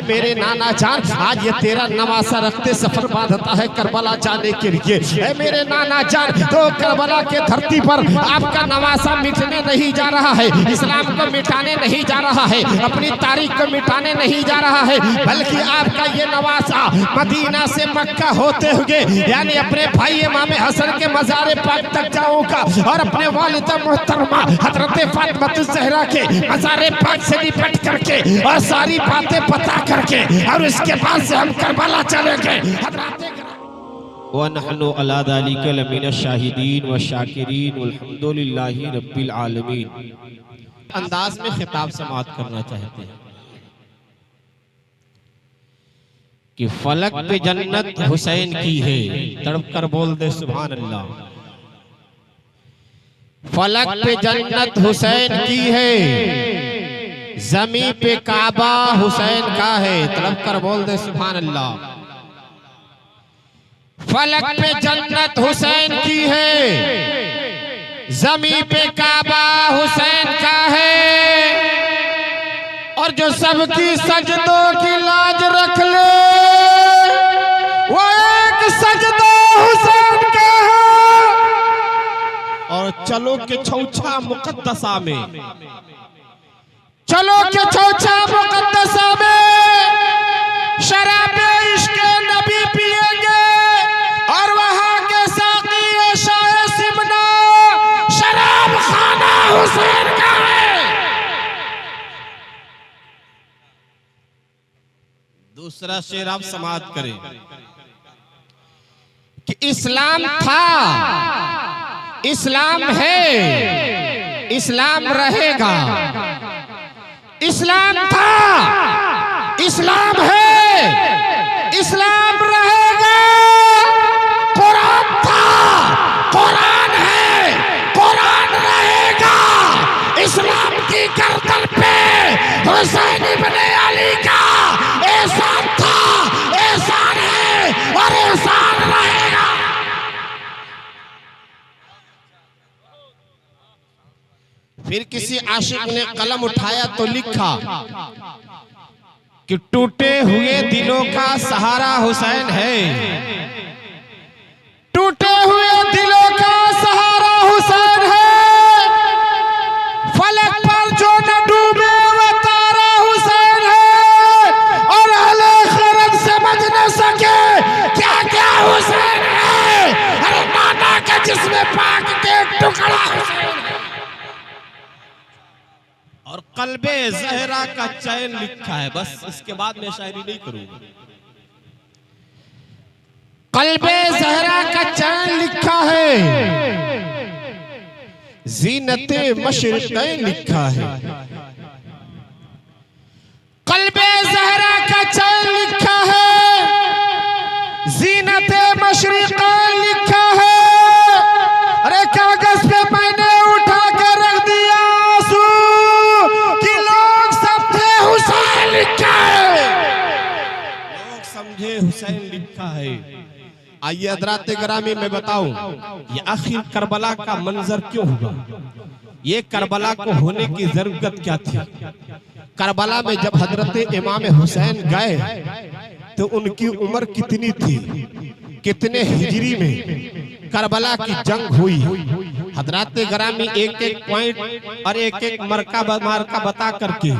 मेरे नाना जान, आज ये तेरा नवासा रखते सफर बांधता है करबला जाने के लिए। है मेरे नाना जान, तो करबला के धरती पर आपका नवासा मिटने नहीं जा रहा है, इस्लाम को मिटाने नहीं जा रहा है, अपनी तारीख को मिटाने नहीं जा रहा है, बल्कि आपका ये नवासा मदीना से मक्का होते हुए यानी अपने भाई इमाम हसन के मज़ार पाक तक जाऊंगा और अपने वालिदा मोहतरमा हजरत फातिमा ज़हरा के मज़ार पाक से निपट करके और सारी बातें पता करके और इसके बाद से हम करबला चलेंगे। व नहनु अला ज़ालिका लमिन शाहिदीन व शाकिरीन वल्हम्दुलिल्लाहि रब्बिल आलमीन। अंदाज में खिताब समाअत करना चाहते हैं कि फलक पे जन्नत हुसैन की है, तड़प कर बोल दे सुभान अल्लाह। फलक पे जन्नत हुसैन की है, जमी पे काबा हुसैन का है, तड़प कर बोल दे सुभान अल्लाह। फलक पे जन्नत हुसैन की है, जमी पे काबा हुसैन का है, और जो सबकी सजदों की लाज रख ले वो एक सजदा हुसैन का है। और चलो के छौछा मुकद्दसा में, चलो के छौछा मुकद्दसा में शराब इश्क नबी पिएंगे और वहां के साकी शाह सिमना शराब खाना हुसैन का है। दूसरा शेर आप समाअत करें कि इस्लाम था, इस्लाम है, इस्लाम रहेगा। इस्लाम था, इस्लाम है, इस्लाम रहेगा। कुरान था, कुरान है, कुरान रहेगा। इस्लाम की गर्दन पे हुसैन इब्ने अली का एहसान था, एहसान है और एहसान रहेगा। फिर किसी आशिक ने कलम उठाया तो लिखा कि टूटे हुए दिलों का सहारा हुसैन है, टूटे हुए दिलों का सहारा हुसैन है। फलक पर जो न डूबे वो तारा हुसैन है, और अहले खैरत समझ न सके क्या क्या हुसैन है। अरे नाना के जिस्म पाक के टुकड़ा हुसैन है। और कल्बे ज़हरा का चैन लिखा है, बस इसके बाद मैं शायरी नहीं करूंगा। कल्बे ज़हरा का चैन लिखा है, ज़ीनते मशरिक़ैन लिखा है। कल्बे ज़हरा का चैन लिखा है, ज़ीनते मशरिक़ैन लिखा है। अरे कागज पे मैंने उठा के रख दिया आंसू कि लोग समझे हुसैन लिखा है, लोग समझे हुसैन लिखा है। आइए हज़रात गिरामी में बताऊं ये आखिर करबला का मंजर क्यों हुआ, ये करबला को होने की जरूरत क्या थी। करबला में जब हजरत इमाम हुसैन गए तो उनकी उम्र कितनी थी, कितने हिजरी में करबला की जंग हुई। हजरात गिरामी एक एक पॉइंट और एक एक मार्का बता करके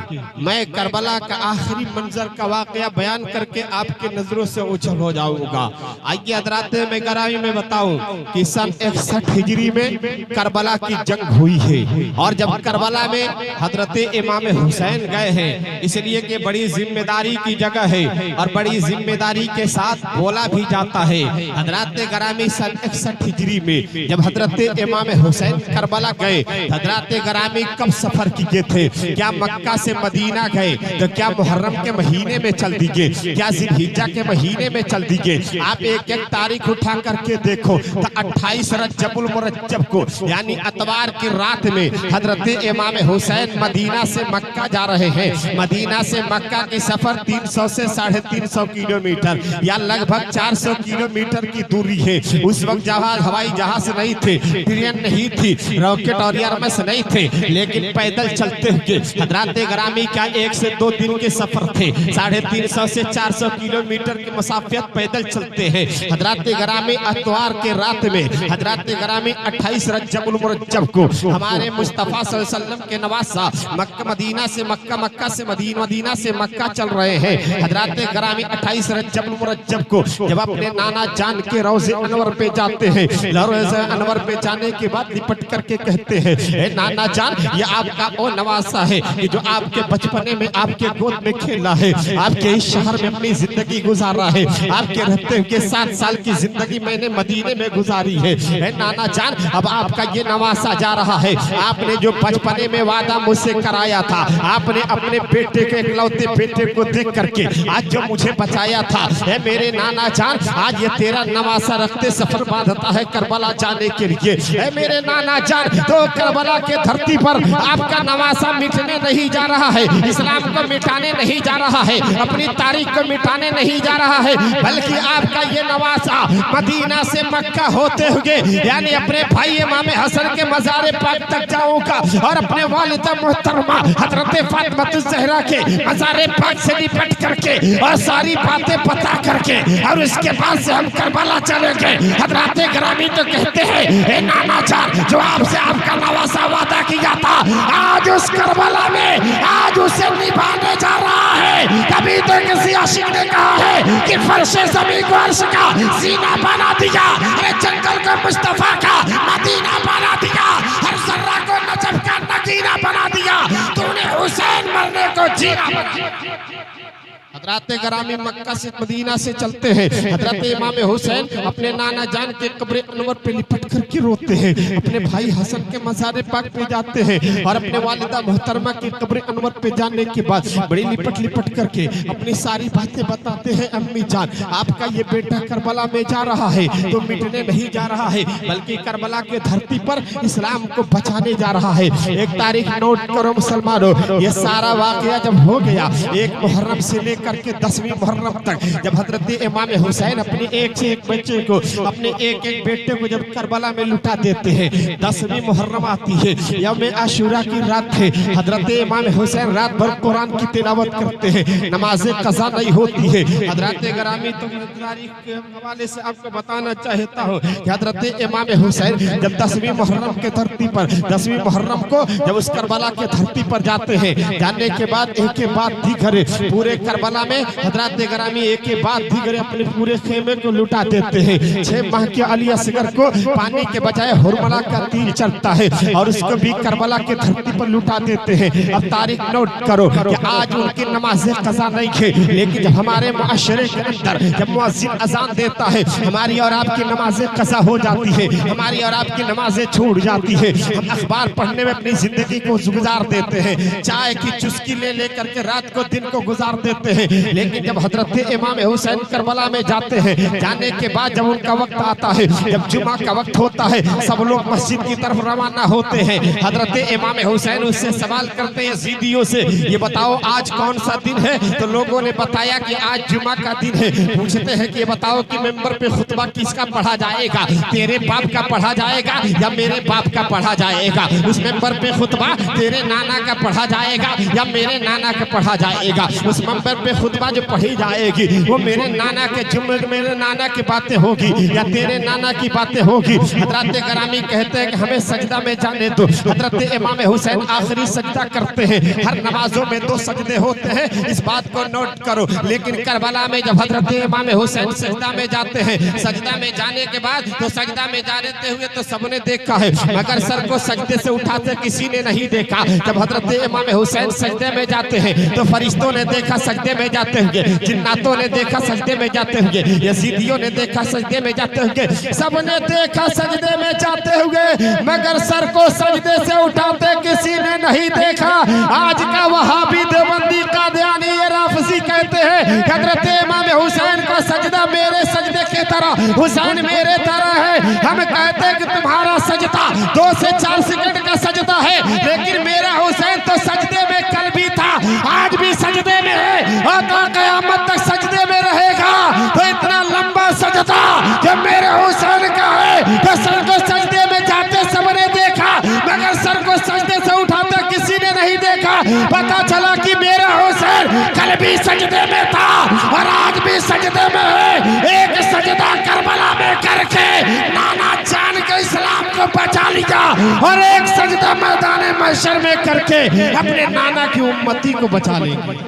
मैं करबला का आखिरी मंजर का वाकया बयान करके आपके नजरों से ओझल हो जाऊंगा। आइए हजरात में गिरामी में बताऊं कि सन 61 हिजरी में करबला की जंग हुई है, और जब करबला में हजरत इमाम हुसैन गए हैं इसलिए कि बड़ी जिम्मेदारी की जगह है और बड़ी जिम्मेदारी के साथ बोला भी जाता है। हजरात गिरामी सन 61 हिजरी में जब हजरत इमाम हुसैन करबला गए, हजरत गिरामी कब सफर किए थे, क्या मक्का से मदीना गए तो क्या मुहर्रम के महीने में चल दीजिए, क्या जिलहिज्जा के महीने में चल दीजिए। आप एक एक तारीख उठा करके देखो तो 28 रजबुल मुरज्जब को यानी अतवार की रात में हजरत इमाम हुसैन मदीना से मक्का जा रहे हैं। मदीना से मक्का की सफर 300 से 350 किलोमीटर या लगभग 400 किलोमीटर की दूरी है। उस वक्त जहाज हवाई जहाज नहीं थे, ट्रेन नहीं थी, रॉकेट और एयरबस नहीं थे, लेकिन पैदल चलते हुए हजरत ग्रामी क्या 1 से 2 दिन के सफर थे। 350 से 400 किलोमीटर की मुसाफियत पैदल चलते हैं। हजरत ग्रामी इतवार के रात में हजरत ग्रामी 28 रजबुल मुरज्जब को हमारे मुस्तफ़ा सल्लल्लाहु अलैहि वसल्लम के नवासा मक्का मदीना से मक्का, मक्का से मदीना, मदीना से मक्का चल रहे हैं। हजरत ग्रामी 28 रजबुल मुरज्जब को जब अपने नाना जान के रोज़े अनवर पे जाते हैं, रोज़े अनवर पे जाने के बाद लिपट करके कहते हैं, ए नाना जान, ये आपका वो नवासा है कि जो आपके बचपने में आपके गोद में खेला है, आपके इस शहर में अपनी जिंदगी गुजारा है, आपके रहते हुए 7 साल की जिंदगी मैंने मदीने में गुजारी है। ए नाना जान, अब आपका ये नवासा जा रहा है। आपने जो बचपने में वादा मुझसे कराया था, आपने अपने बेटे के इकलौते बेटे को देख करके आज जो मुझे बचाया था, ए मेरे नाना जान, आज ये तेरा नवासा रखते सफर बांधता है करबला जाने के लिए। ए मेरे नाना जान, तो करबला के धरती पर आपका नवासा मिटने नहीं जा रहा है, इस्लाम को मिटाने नहीं जा रहा है, अपनी तारीख को मिटाने नहीं जा रहा है, बल्कि आपका ये नवासा मदीना से मक्का होते हुए यानी अपने भाई इमाम हसन के मज़ार पाक तक जाऊंगा और अपने वालिदा मोहतरमा हजरत फातिमा ज़हरा के मज़ार पाक से निपट करके और सारी बातें पता करके और उसके बाद से हम करबला चलेंगे। हजरत ग्रामी तो कहते हैं, ए नाना जान, जो आपसे आपका नवासा वादा किया था, आज उस करबला में आज उसे निभाने जा रहा है। कभी तो किसी आशिक ने कहा है कि फर्शे ज़मीन को अर्श का सीना बना दिया, अरे जंगल को मुस्तफा का मदीना बना दिया, हर जर्रा को नजफ का नगीना बना दिया, तूने हुसैन मरने को जीना बना दिया। हजरत ग्रामी मक्का से मदीना से चलते हैं। हजरत इमाम हुसैन अपने नाना जान के कब्र अनवर पे लिपट करके रोते हैं, अपने भाई हसन के मज़ार पाक पे जाते हैं और अपने वालिदा मोहतरमा के कब्र अनवर पे जाने के बाद बड़ी लिपट लिपट करके अपनी सारी बातें बताते हैं। अम्मी जान, आपका ये बेटा करबला में जा रहा है तो मिटने नहीं जा रहा है, बल्कि करबला के धरती पर इस्लाम को बचाने जा रहा है। एक तारीख नोट करो मुसलमानों, ये सारा वाकया जब हो गया 1 मुहर्रम से लेकर के 10वीं मुहर्रम तक, जब हजरत इमाम हुसैन अपने एक से एक बच्चे को, अपने एक एक बेटे को जब करबला में लुटा देते हैं, 10वीं मुहर्रम आती है, यौम आशूरा की रात है। हजरत इमाम हुसैन रात भर कुरान की तिलावत करते हैं, नमाज़ें कज़ा नहीं होती है। हजरत ग्रामी तो तारीख के हवाले से आपको बताना चाहता हूँ कि हजरत इमाम हुसैन जब 10वीं मुहर्रम के धरती पर 10वीं मुहर्रम को जब उस करबला के धरती पर जाते हैं, जाने के बाद एक के बाद दीगर पूरे करबला में हजरत ग्रामी एक के बाद दीगर अपने पूरे खेमे को लुटा देते हैं। 6 माह के अली असगर को पानी के बजाय हुरमला का तीर चलता है और उसको भी करबला के धरती पर लुटा देते हैं। अब तारीख नोट करो कि आज उनकी नमाज़ें कज़ा नहीं है, लेकिन जब हमारे मुआशरे के अंदर जब मुअज्जिन अजान देता है, हमारी और आपकी नमाज़ें कज़ा हो जाती है, हमारी और आपकी नमाज़ें छूट जाती है। हम अखबार पढ़ने में अपनी जिंदगी को गुजार देते हैं, चाय की चुस्की ले लेकर के रात को दिन को गुजार देते हैं। लेकिन जब हजरत इमाम हुसैन करबला में जाते हैं, जाने के बाद जब उनका वक्त आता है, जब जुमा का वक्त होता है, सब लोग मस्जिद की तरफ रवाना होते हैं। हजरत इमाम हुसैन उससे सवाल करते हैं ज़ीदियों से, ये बताओ आज कौन सा दिन है? तो लोगों ने बताया कि आज जुमा का दिन है। पूछते हैं कि ये बताओ कि मेंबर पे खुतबा किसका पढ़ा जाएगा, तेरे बाप का पढ़ा जाएगा या मेरे बाप का पढ़ा जाएगा? उस मेंबर पे खुतबा तेरे नाना का पढ़ा जाएगा या मेरे नाना का पढ़ा जाएगा? उस मेंबर पे खुतबा जो पढ़ी जाएगी वो मेरे नाना के जुम्मे मेरे नाना की बातें होगी या तेरे नाना की बातें होगी? हजरत ग्रामी कहते हैं कि हमें सजदा में जाने दो। हजरत इमाम हुसैन आखिरी सजदा करते हैं, हर नमाजों में 2 सजदे होते हैं, इस बात को नोट करो। लेकिन करबला में जब हजरत इमाम हुसैन सजदा में जाते हैं, सजदा में जाने के बाद तो सजदा में जाते हुए तो सबने देखा है, मगर सर को सजदे से उठाते किसी ने नहीं देखा। जब हजरत इमाम हुसैन सजदे में जाते हैं तो फरिश्तों ने देखा सजदे में जाते हुए, जिन्नातों ने देखा सजदे में जाते हुए, यजीदियों ने देखा सजदे में जाते हुए, सबने देखा सजदे में जाते हुए, मगर सर को सजदे से उठाते किसी ने नहीं देखा। आज का वहाबी देवबंदी कादियानी ये राफसी कहते हैं हजरत इमाम हुसैन का सजदा मेरे सजदे की तरह, हुसैन मेरे तरह है। हम कहते हैं कि तुम्हारा सजदा 2 से 4 सेकंड का सजदा है, लेकिन मेरा हुसैन तो सजदे में कल भी था, आज भी सजदे में है और क़यामत तक सजदे में रहेगा। तो इतना लंबा सजदा जब मेरे हुसैन का है तो सर को सजदे में जाते सबने भी सजदे में था और आज भी सजदे में है। एक सजदा करबला में करके नाना जान के इस्लाम को बचा लिया और एक सजदा मैदान महशर में करके अपने नाना की उम्मती को बचा लेंगे।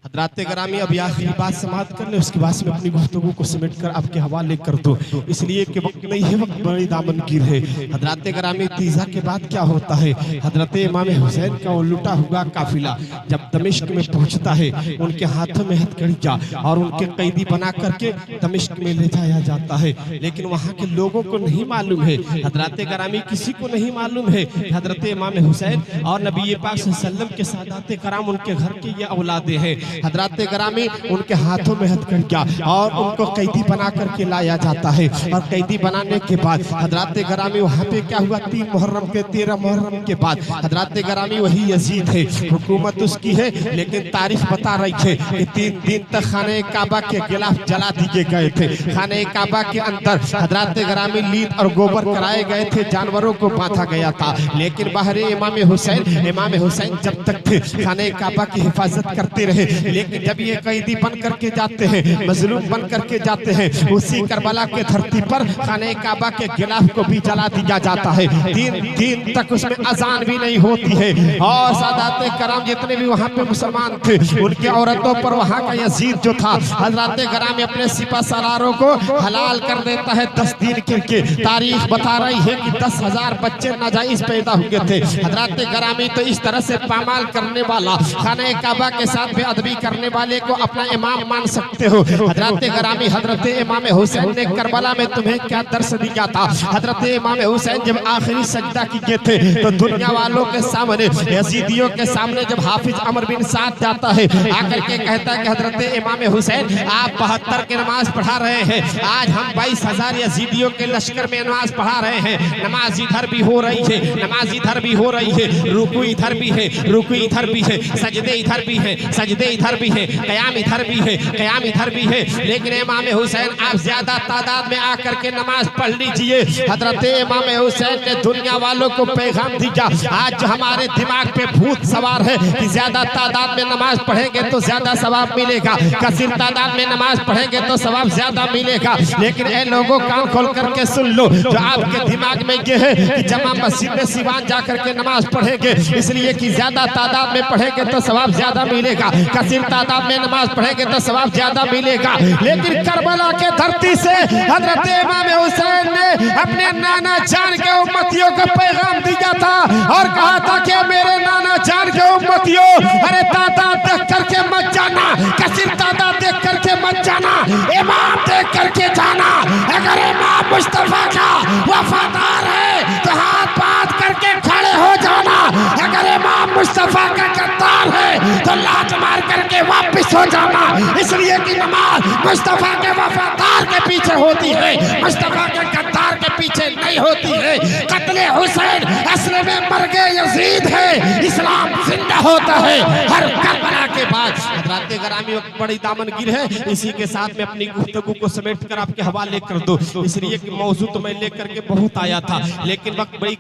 हज़रात गिरामी, अब आखिरी बात समाप्त कर ले, उसके बाद में अपनी गुफ्तगू को समेट कर आपके हवाले कर दो, इसलिए कि वक्त नहीं है, वक्त बड़ी दामनगीर है। हज़रात गिरामी, तीजा के बाद क्या होता है? हज़रत इमाम हुसैन का वो लुटा हुआ काफिला जब दमिश्क में पहुंचता है, उनके हाथों में हथकड़ियाँ और उनके कैदी बना करके दमिश्क में ले जाया जाता है। लेकिन वहाँ के लोगों को नहीं मालूम है, हज़रात गिरामी किसी को नहीं मालूम है, हज़रत इमाम हुसैन और नबी पाक सल्लल्लाहु अलैहि वसल्लम के सादात कराम उनके घर के ये औलादे हैं। हज़रात गिरामी, उनके हाथों में हथकड़ियाँ और उनको कैदी बना करके लाया जाता है। और कैदी बनाने के बाद हज़रात गिरामी वहाँ पे क्या हुआ? 3 मुहर्रम के 13 मुहर्रम के बाद हज़रात गिरामी वही यजीद है, हुकूमत उसकी है, लेकिन तारीफ बता रही है कि 3 दिन तक खाने काबा के गिलाफ जला दिए गए थे। खाने काबा के अंदर हज़रात गिरामी लीद और गोबर कराए गए थे, जानवरों को बांधा गया था। लेकिन बाहर इमाम हुसैन जब तक थे खाने काबा की हिफाजत करते रहे। लेकिन जब ये कैदी बन करके जाते हैं, मजलूम बन करके जाते हैं, उसी करबला के धरती पर खाने काबा के गिलाफ को भी जला दिया जाता है। 3 दिन तक उसमें अजान भी नहीं होती है। और सादात कराम जितने भी वहाँ पे मुसलमान थे, उनकी औरतों पर वहाँ का यजीद जो था, हज़रात गिरामी अपने सिपा सलारों को हलाल कर देता है 10 दिन के। तारीख बता रही है कि 10,000 बच्चे नाजायज पैदा हुए थे। हज़रात गिरामी तो इस तरह से पामाल करने वाला, खाने काबा के साथ भी अदबी करने वाले को अपना इमाम मान सकते हो। हज़रत गिरामी, हज़रत इमाम हुसैन ने करबला में तुम्हें क्या दर्श दिया था? हज़रत इमाम हुसैन जब आखिरी सजदा किए थे तो दुनिया वालों के सामने, यजीदियों के सामने जब हाफिज अमर बिन साद जाता है, आकर के कहता है कि हज़रत इमाम हुसैन, आप 72 की नमाज पढ़ा रहे हैं, आज हम 22,000 यजीदियों के लश्कर में नमाज पढ़ा रहे हैं। नमाज इधर भी हो रही है, नमाज इधर भी हो रही है, रुकू इधर भी है, रुकू इधर भी है, सजदे इधर भी है, सजदे इधर भी है, कयाम इधर भी है, कयाम इधर भी है। लेकिन इमाम हुसैन, आप ज्यादा तादाद में आकर के नमाज पढ़ लीजिए। हज़रत इमाम हुसैन ने दुनिया वालों को पैगाम दिया। आज जो हमारे दिमाग पे भूत सवार है कि ज्यादा तादाद में नमाज पढ़ेंगे तो ज्यादा सवाब मिलेगा, कसीर तादाद में नमाज पढ़ेंगे तो सवाब ज्यादा मिलेगा। लेकिन ए लोगों, कान खोल करके सुन लो, जो आपके दिमाग में ये है कि जमा मस्जिद में सिवान जाकर के नमाज पढ़ेंगे इसलिए कि ज्यादा तादाद में पढ़ेंगे तो सवाब ज्यादा मिलेगा, कसीर तादाद में नमाज पढ़ेंगे तो सवाब ज्यादा मिलेगा। लेकिन करबला के धरती से हज़रत इमाम हुसैन ने अपने नाना जान के उम्मतियों को पैगाम दिया था और कहा था कि मेरे नाना जान के उम्मतियों, अरे तादाद देख करके मत जाना, कसीर तादाद देख करके मत जाना, इमाम देख करके जाना। अगर इमाम मुस्तफा का वफादार है तो हाथ बांध करके खड़े हो जाना, अगर इमाम मुस्तफा का गद्दार है तो लात मार करके वापिस हो जाना। इसलिए कि नमाज मुस्तफा के वफादार के पीछे होती है, मुस्तफा के गद्दार के पीछे नहीं होती है। कत्ले हुसैन असल में मर गए यजीद है, इस्लाम जिंदा होता है हर करबला के बाद। हज़रत गिरामी, वक्त बड़ी दामनगीर है, इसी के साथ में अपनी गुफ्तगू को समेट कर आपके हवाले कर दो, इसलिए कि मौजू तो मैं लेकर के बहुत आया था, लेकिन वक्त बड़ी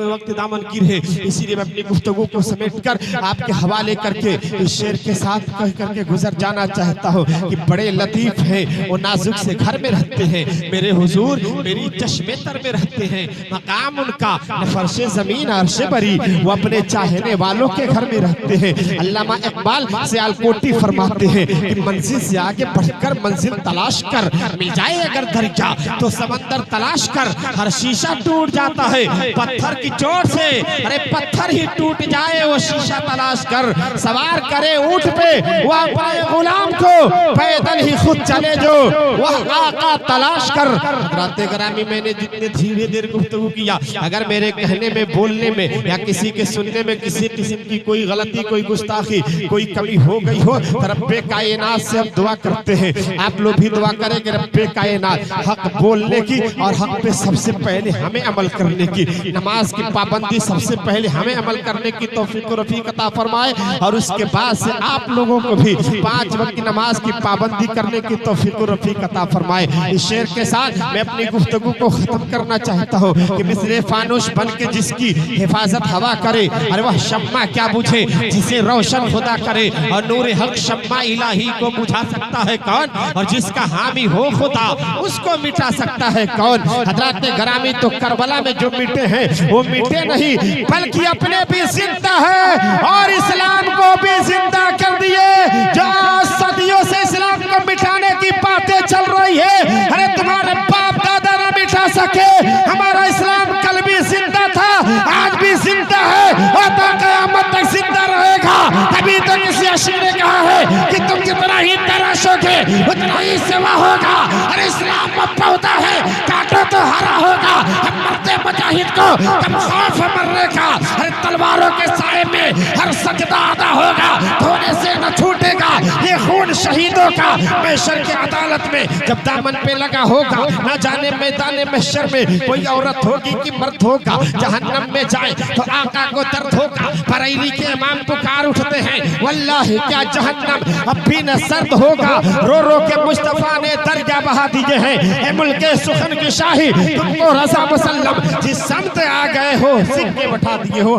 वक्त दामनगीर है, इसीलिए मैं अपनी गुफ्तगू को समेट कर आपके हवाले करके इस शेर के साथ कह करके गुजर जाना चाहता हूँ कि बड़े लतीफ हैं, वो नाजुक से घर में रहते हैं, मेरे हुजूर मेरी चश्मे तर में रहते हैं, मकाम उनका न फर्शे जमीन अर्शे बरी, वो अपने चाहने वालों के घर में रहते हैं। अल्लामा इकबाल सियालकोटी फरमाते हैं कि मंजिल से आगे बढ़कर मंजिल तलाश कर, मिल जाए अगर दरिया तो समंदर तलाश कर, हर शीशा टूट जाता है पत्थर की चोट से, अरे पत्थर ही टूट जाए वो शीशा तलाश कर, सवार करे ऊंट पे वो अपने गुलाम को, पैदल ही खुद चले जो वह आका तलाश कर। हज़रत गिरामी, मैंने जितने धीरे धीरे गुफ्तगू किया, अगर मेरे कहने में, बोलने में या किसी के सुनने में किसी किस्म की कोई गलती, कोई गुस्ताखी, कोई कमी हो गई हो तो रब्बे कायनात से हम दुआ करते हैं, आप लोग भी दुआ करेंगे रब्बे कायनात हक बोलने की और हक पे सबसे पहले हमें अमल करने की, नमाज की पाबंदी सबसे पहले हमें अमल करने की तौफीक रफीक अता फरमाए और उसके बाद से आप लोगों को भी 5 वक्त की नमाज की पाबंदी करने की तौफीक रफीक अता फरमाए। इस शेर के साथ मैं अपनी गुफ्तगू को खत्म करना चाहता हूँ कि मिसरे फानुश बन के जिसकी हिफाजत हवा करे, अरे वह शम्मा क्या बुझे जिसे रोशन खुदा करे, और नूर हक शम्मा इलाही को बुझा सकता है कौन, और जिसका हामी हो खुदा उसको मिटा सकता है कौन। हजरत गरामी तो करबला में जो मिटे हैं वो मिटे नहीं बल्कि अपने भी जिंदा है और इस्लाम को भी जिंदा कर दिए। जो सदियों से इस्लाम को मिटाने की बातें चल रही है, अरे तुम्हारे बाप दादा न मिटा सके, हमारा इस्लाम कल भी जिंदा था आज भी जिंदा है और क़यामत तक जिंदा रहेगा। तभी तो किसी अशीर ने कहा है कि तुम जितना ही तराशोगे उतना ही सेवा होगा। अरे इस्लाम में पौधा है काटो तो हरा होगा, हम मरते मुजाहिद को कब खौफ मरने का, अरे तलवारों के साए में हर सजदा अदा होगा, धोने से न छूटेगा ये खून शहीदों का। महशर की अदालत में जब दामन पे लगा होगा, न जाने मैदान महशर में कोई औरत होगी कि मर्द होगा, जहन्नम में जाए तो आका को दर्द होगा। बरेली के इमाम पुकार उठते हैं वल्लाही क्या जहन्नम अब भी न सर्द होगा, रो रो के मुस्तफा ने दर्जा बहा दिए हैं। ए मुल्के सुखन की शाही तुमको रज़ा मुसल्लम जिस समत आ गए हो सिक्के बैठा दिए हो।